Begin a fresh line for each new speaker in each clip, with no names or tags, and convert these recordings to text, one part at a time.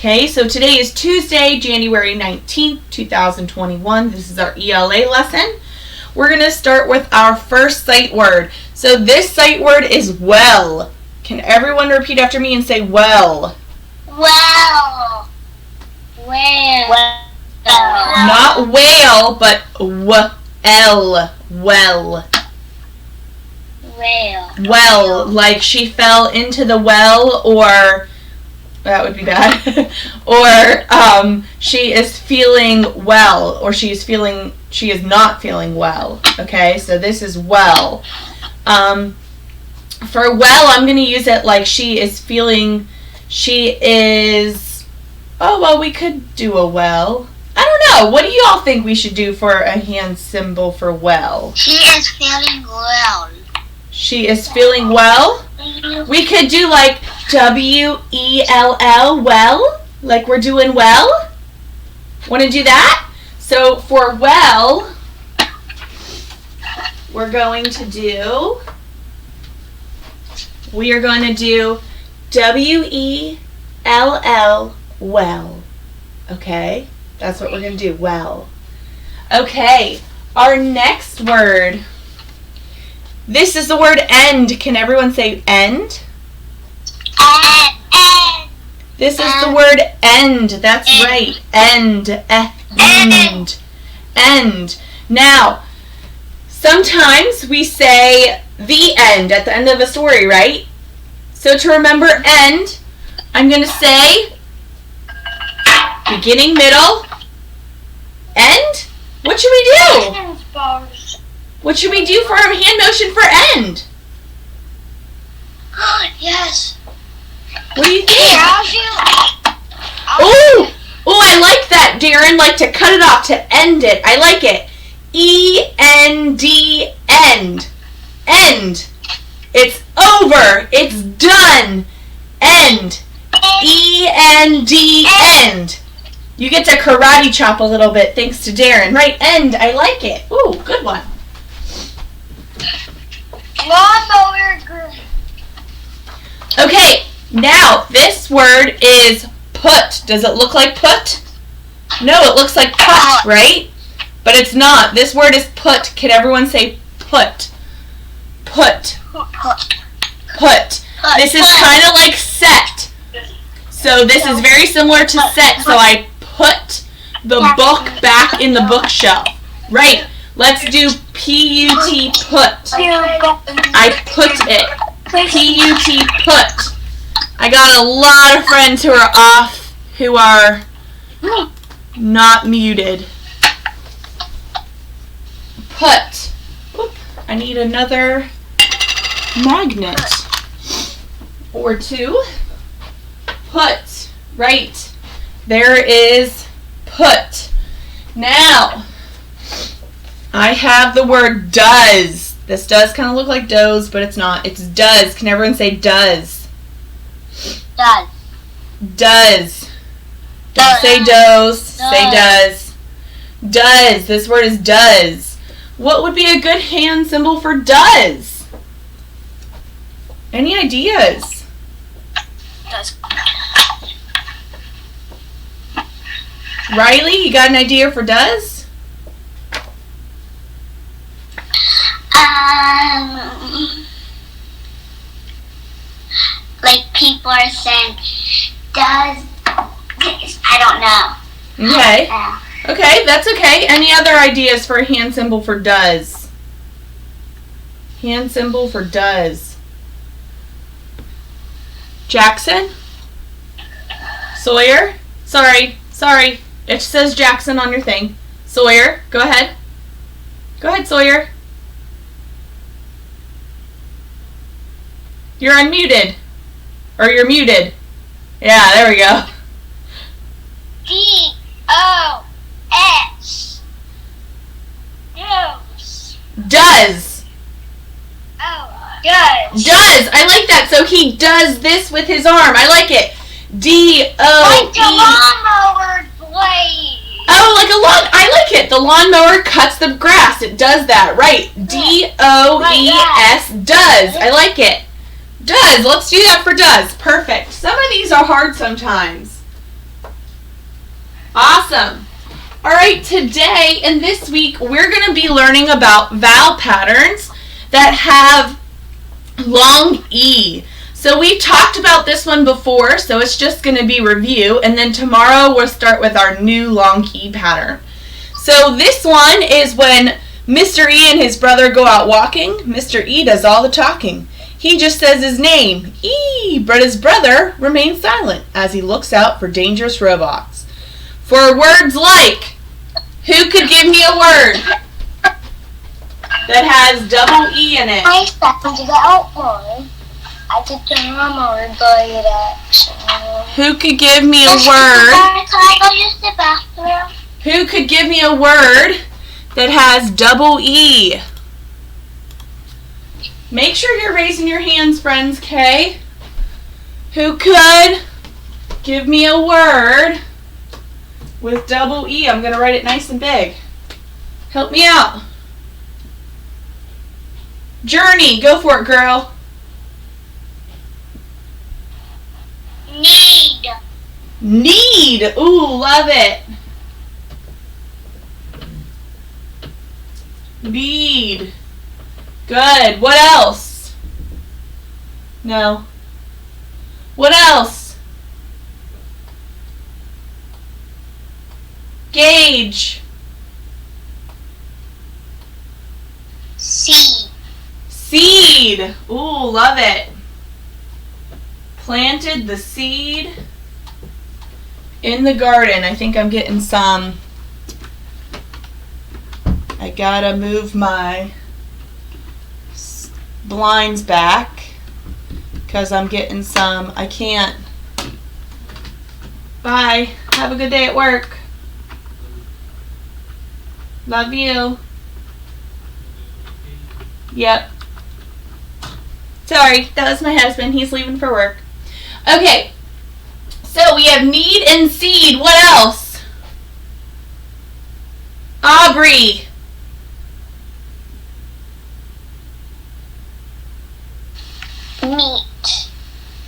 Okay, so today is Tuesday, January 19th, 2021. This is our ELA lesson. We're going to start with our first sight word. So this sight word is well. Can everyone repeat after me and say well?
Well. Well.
Not whale, but w-l. Well. Well, like she fell into the well, or that would be bad. Or she is feeling well, or she is not feeling well. Okay, so this is well. For well, I'm going to use it like oh, well, we could do a well. I don't know. What do you all think we should do for a hand symbol for well?
She is feeling well.
She is feeling well? We could do like W-E-L-L, well, like we're doing well. Want to do that? So for well, we are going to do W-E-L-L, well. Okay? That's what we're going to do, well. Okay, our next word. This is the word end. Can everyone say end?
End.
This is the word end. That's right. End. End. End. Now, sometimes we say the end at the end of a story, right? So to remember end, I'm going to say beginning, middle, end. What should we do? What should we do for our hand motion for end?
Yes.
What do you think?
Oh,
I like that, Darren. Like to cut it off, to end it. I like it. E-N-D, end. End. It's over. It's done. End. E-N-D, end. You get to karate chop a little bit thanks to Darren. Right, end. I like it. Ooh, good one. Okay, now this word is put. Does it look like put? No, it looks like put, right? But it's not. This word is put. Can everyone say put? Put. Put. This is kind of like set. So this is very similar to set. So I put the book back in the bookshelf. Right. Let's do P-U-T, put. I put it. P-U-T, put. I got a lot of friends who are off, who are not muted. Put. Oop, I need another magnet or two. Put. Right. There is put. Now, I have the word does. This does kind of look like does, but it's not. It's does. Can everyone say does?
Does.
Does. Don't say does. Say does. Does. This word is does. What would be a good hand symbol for does? Any ideas?
Does.
Riley, you got an idea for does?
Like people are saying, does this? I don't know.
Okay. Okay, that's okay. Any other ideas for a hand symbol for does? Hand symbol for does. Jackson? Sawyer? Sorry. It says Jackson on your thing. Sawyer, go ahead. Go ahead, Sawyer. You're unmuted. Or you're muted. Yeah, there we go.
D-O-S.
Does.
Oh, does.
Does. I like that. So he does this with his arm. I like it. D-O-E.
Like the lawnmower blade.
Oh, like a lawn. I like it. The lawnmower cuts the grass. It does that. Right. D-O-E-S. Does. I like it. Does. Let's do that for does. Perfect. Some of these are hard sometimes. Awesome. All right, today and this week we're going to be learning about vowel patterns that have long E. So we talked about this one before, so it's just going to be review, and then tomorrow we'll start with our new long E pattern. So this one is when Mr. E and his brother go out walking. Mr. E does all the talking. He just says his name, E, but his brother remains silent as he looks out for dangerous robots. For words like, who could give me a word that has double E in it?
I found it out one. I did remember the action.
Who could give me a word?
Can I go use the bathroom?
Who could give me a word that has double E? Make sure you're raising your hands, friends, okay? Who could give me a word with double E? I'm going to write it nice and big. Help me out. Journey, go for it, girl.
Need.
Need. Ooh, love it. Need. Good. What else? No. What else? Gauge.
Seed.
Seed. Ooh, love it. Planted the seed in the garden. I think I'm getting some. I gotta move my blinds back because I'm getting some. I can't. Bye. Have a good day at work. Love you. Yep. Sorry, that was my husband. He's leaving for work. Okay. So we have need and seed. What else? Aubrey.
Meat.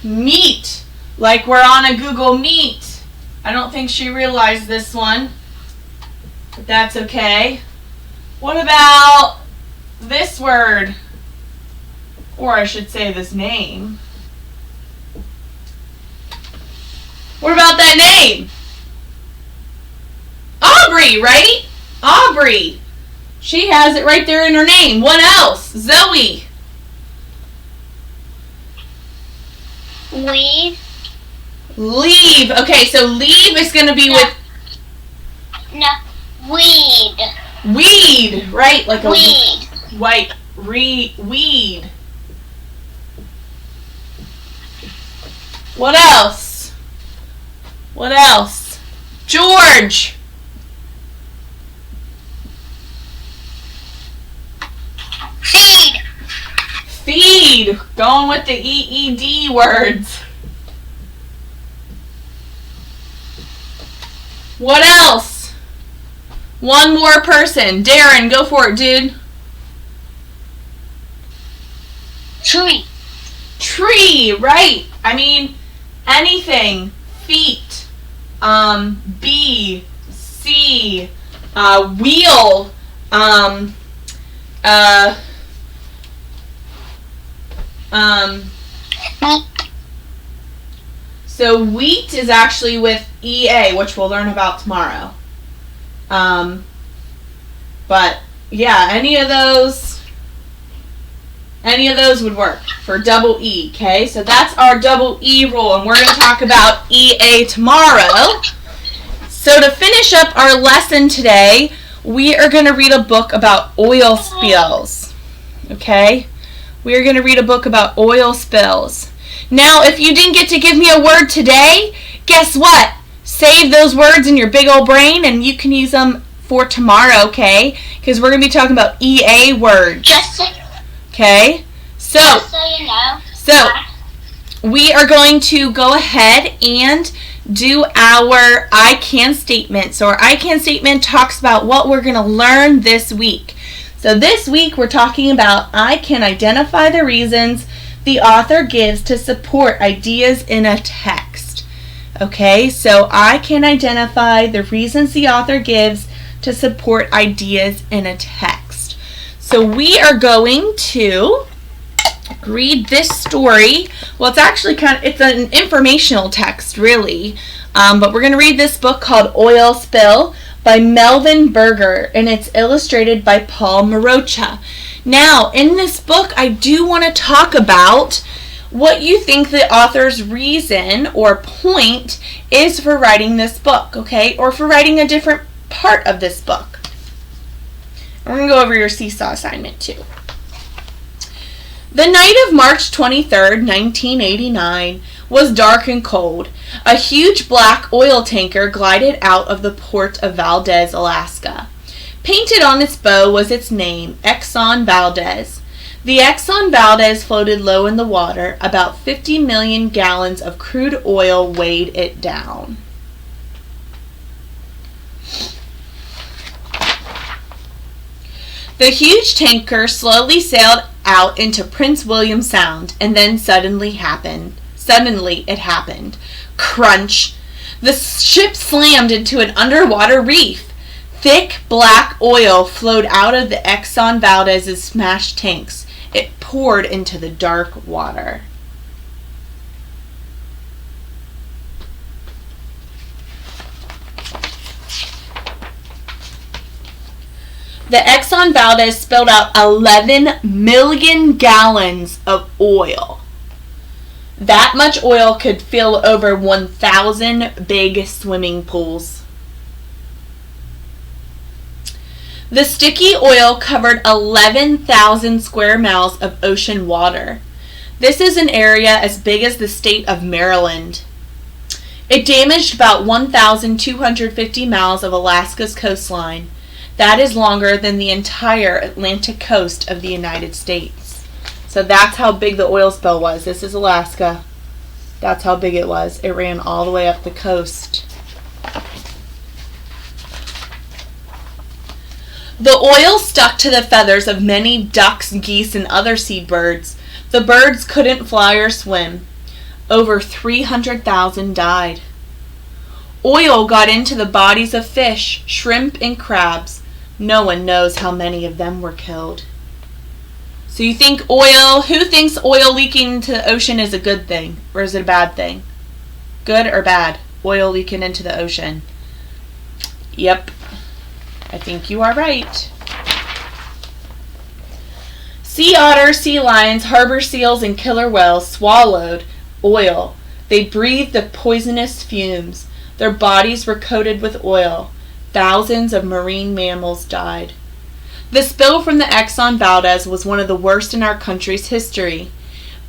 Meet. Like we're on a Google Meet. I don't think she realized this one. But that's okay. What about this word? Or I should say this name. What about that name? Aubrey, right? Aubrey. She has it right there in her name. What else? Zoe.
Leave.
Leave. Okay, so leave is going to be with
No. Weed.
weed, right? Like a
Weed.
white weed. What else? What else? George.
Feed.
Feed. Going with the EED words. What else? One more person. Darren, go for it, dude.
Tree.
Tree, right. I mean, anything. Feet. B. C. Wheel. So wheat is actually with EA, which we'll learn about tomorrow. But yeah, any of those would work for double E, okay? So that's our double E rule, and we're going to talk about EA tomorrow. So to finish up our lesson today, we are going to read a book about oil spills, okay? We are going to read a book about oil spills. Now, if you didn't get to give me a word today, guess what? Save those words in your big old brain, and you can use them for tomorrow, okay? Because we're going to be talking about EA words. Okay? So
you know.
So, we are going to go ahead and do our I can statement. So our I can statement talks about what we're going to learn this week. So this week we're talking about I can identify the reasons the author gives to support ideas in a text. Okay, so I can identify the reasons the author gives to support ideas in a text. So we are going to read this story. Well, it's actually it's an informational text, really. But we're going to read this book called Oil Spill by Melvin Berger, and it's illustrated by Paul Marocha. Now, in this book, I do want to talk about what you think the author's reason or point is for writing this book, okay? Or for writing a different part of this book. We're going to go over your seesaw assignment too. The night of March 23rd, 1989 was dark and cold. A huge black oil tanker glided out of the port of Valdez, Alaska. Painted on its bow was its name, Exxon Valdez. The Exxon Valdez floated low in the water. About 50 million gallons of crude oil weighed it down. The huge tanker slowly sailed out into Prince William Sound, and then suddenly it happened. Crunch! The ship slammed into an underwater reef. Thick black oil flowed out of the Exxon Valdez's smashed tanks. It poured into the dark water. The Exxon Valdez spilled out 11 million gallons of oil. That much oil could fill over 1,000 big swimming pools. The sticky oil covered 11,000 square miles of ocean water. This is an area as big as the state of Maryland. It damaged about 1,250 miles of Alaska's coastline. That is longer than the entire Atlantic coast of the United States. So that's how big the oil spill was. This is Alaska. That's how big it was. It ran all the way up the coast. The oil stuck to the feathers of many ducks, geese, and other seabirds. The birds couldn't fly or swim. Over 300,000 died. Oil got into the bodies of fish, shrimp, and crabs. No one knows how many of them were killed. So you think oil, who thinks oil leaking into the ocean is a good thing? Or is it a bad thing? Good or bad? Oil leaking into the ocean. Yep. I think you are right. Sea otters, sea lions, harbor seals, and killer whales swallowed oil. They breathed the poisonous fumes. Their bodies were coated with oil. Thousands of marine mammals died. The spill from the Exxon Valdez was one of the worst in our country's history.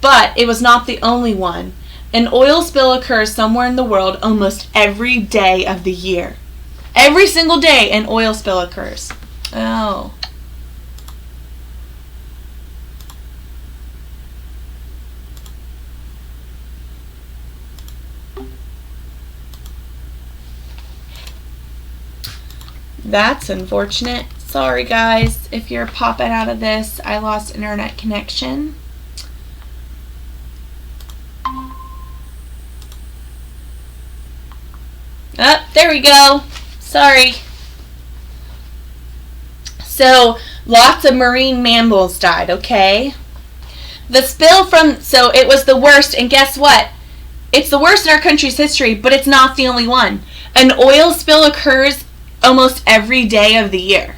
But it was not the only one. An oil spill occurs somewhere in the world almost every day of the year. Every single day an oil spill occurs. Oh. That's unfortunate. Sorry guys, if you're popping out of this, I lost internet connection. Oh, there we go. Sorry. So, lots of marine mammals died, okay? The spill so it was the worst, and guess what? It's the worst in our country's history, but it's not the only one. An oil spill occurs almost every day of the year.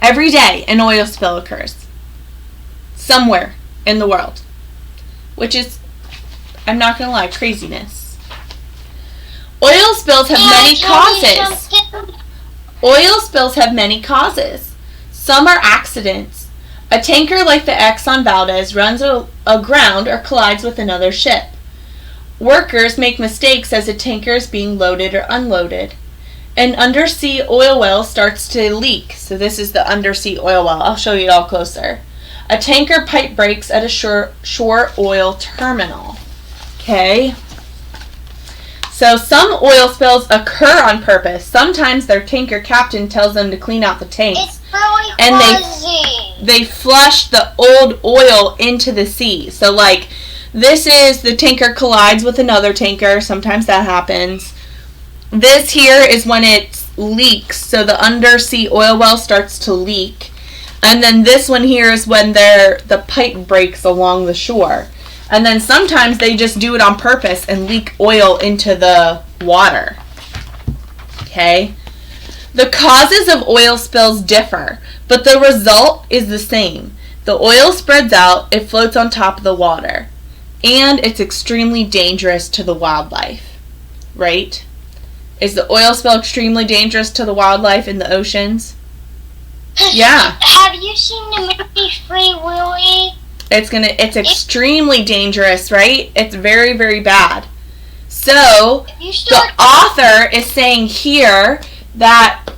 Every day an oil spill occurs. Somewhere in the world. Which is, I'm not going to lie, craziness. Oil spills have many causes. Oil spills have many causes. Some are accidents. A tanker like the Exxon Valdez runs aground or collides with another ship. Workers make mistakes as a tanker is being loaded or unloaded. An undersea oil well starts to leak. So this is the undersea oil well. I'll show you it all closer. A tanker pipe breaks at a shore oil terminal. Okay. So some oil spills occur on purpose. Sometimes their tanker captain tells them to clean out the tanks.
It's really
and they flush the old oil into the sea. So like This is the tanker collides with another tanker. Sometimes that happens. This here is when it leaks, so the undersea oil well starts to leak. And then this one here is when the pipe breaks along the shore. And then sometimes they just do it on purpose and leak oil into the water. Okay? The causes of oil spills differ, but the result is the same. The oil spreads out, it floats on top of the water, and it's extremely dangerous to the wildlife. Right? Is the oil spill extremely dangerous to the wildlife in the oceans? Yeah.
Have you seen the movie Free Willy?
It's extremely dangerous, right? It's very, very bad. So, the author is saying here that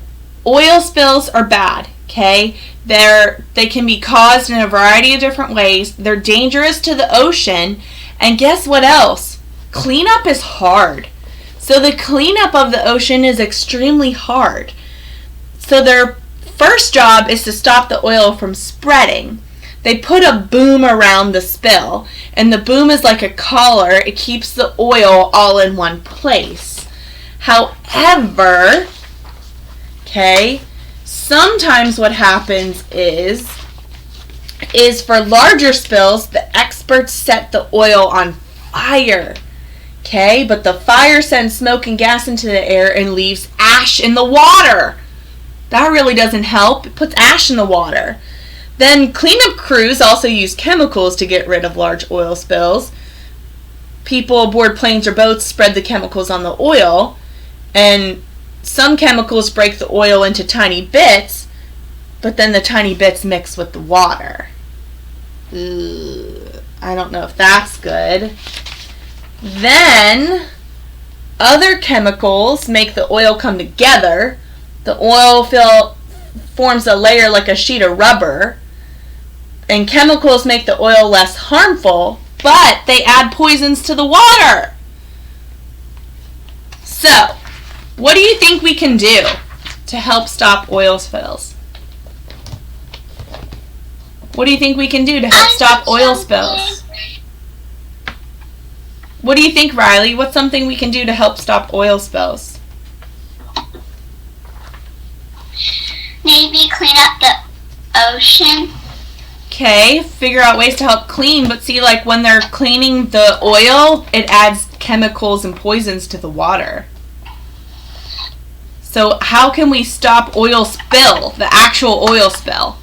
oil spills are bad, okay? They can be caused in a variety of different ways. They're dangerous to the ocean. And guess what else? Cleanup is hard. So the cleanup of the ocean is extremely hard. So their first job is to stop the oil from spreading. They put a boom around the spill, and the boom is like a collar. It keeps the oil all in one place. However, okay, sometimes what happens is for larger spills, the experts set the oil on fire. Okay, but the fire sends smoke and gas into the air and leaves ash in the water. That really doesn't help. It puts ash in the water. Then cleanup crews also use chemicals to get rid of large oil spills. People aboard planes or boats spread the chemicals on the oil, and some chemicals break the oil into tiny bits, but then the tiny bits mix with the water. I don't know if that's good. Then, other chemicals make the oil come together. The oil forms a layer like a sheet of rubber. And chemicals make the oil less harmful, but they add poisons to the water. So, what do you think we can do to help stop oil spills? What do you think we can do to help stop oil spills? What do you think, Riley? What's something we can do to help stop oil spills?
Maybe clean up the ocean.
Okay, figure out ways to help clean, but see, like when they're cleaning the oil, it adds chemicals and poisons to the water. So how can we stop oil spill, the actual oil spill?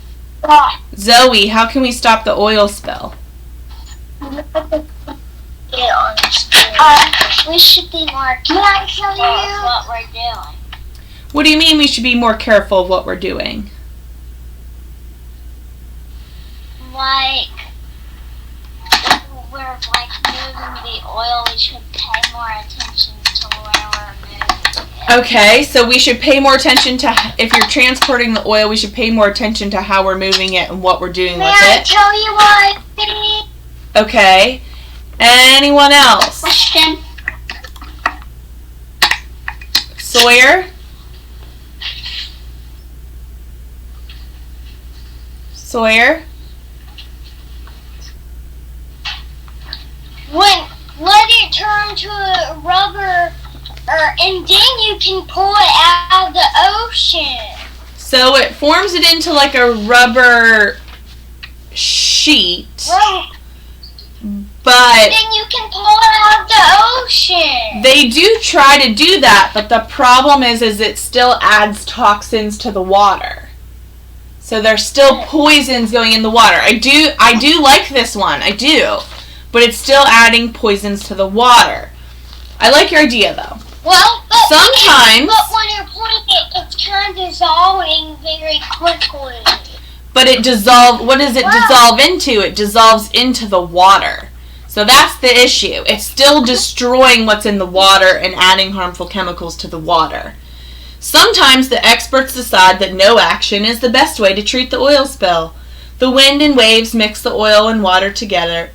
Zoe, how can we stop the oil spill?
We should be more careful of what we're doing.
What do you mean we should be more careful of what we're doing?
Like, if we're moving the oil, we should pay more attention to where we're moving it.
Okay, so we should pay more attention to, if you're transporting the oil, we should pay more attention to how we're moving it and what we're doing with it.
May I tell you what I think?
Okay. Anyone else?
Question.
Sawyer? Sawyer?
When let it turn to a rubber, and then you can pull it out of the ocean.
So it forms it into like a rubber sheet.
Right.
But
then you can pull it out of the ocean.
They do try to do that, but the problem is it still adds toxins to the water. So there's still poisons going in the water. I do like this one. I do. But it's still adding poisons to the water. I like your idea though.
Well, but
sometimes.
But when you're putting it, it's kind of dissolving very quickly.
But it dissolves. What does it dissolve into? It dissolves into the water. So that's the issue. It's still destroying what's in the water and adding harmful chemicals to the water. Sometimes the experts decide that no action is the best way to treat the oil spill. The wind and waves mix the oil and water together.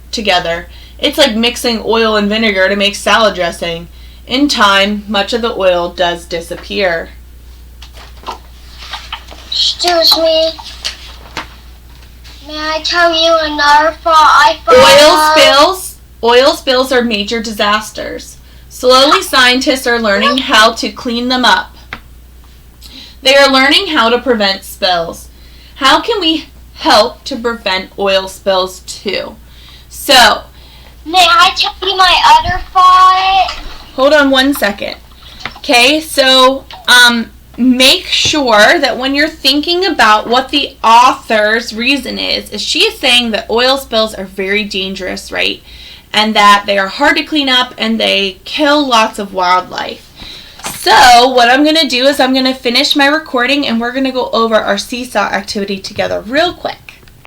It's like mixing oil and vinegar to make salad dressing. In time, much of the oil does disappear.
Excuse me. May I tell you another thought I thought
Oil spills Oil spills are major disasters. Slowly, scientists are learning how to clean them up. They are learning how to prevent spills. How can we help to prevent oil spills too? So,
may I tell you my other thought?
Hold on one second. Okay, so make sure that when you're thinking about what the author's reason is she is saying that oil spills are very dangerous, right? And that they are hard to clean up and they kill lots of wildlife. So what I'm going to do is I'm going to finish my recording and we're going to go over our seesaw activity together real quick.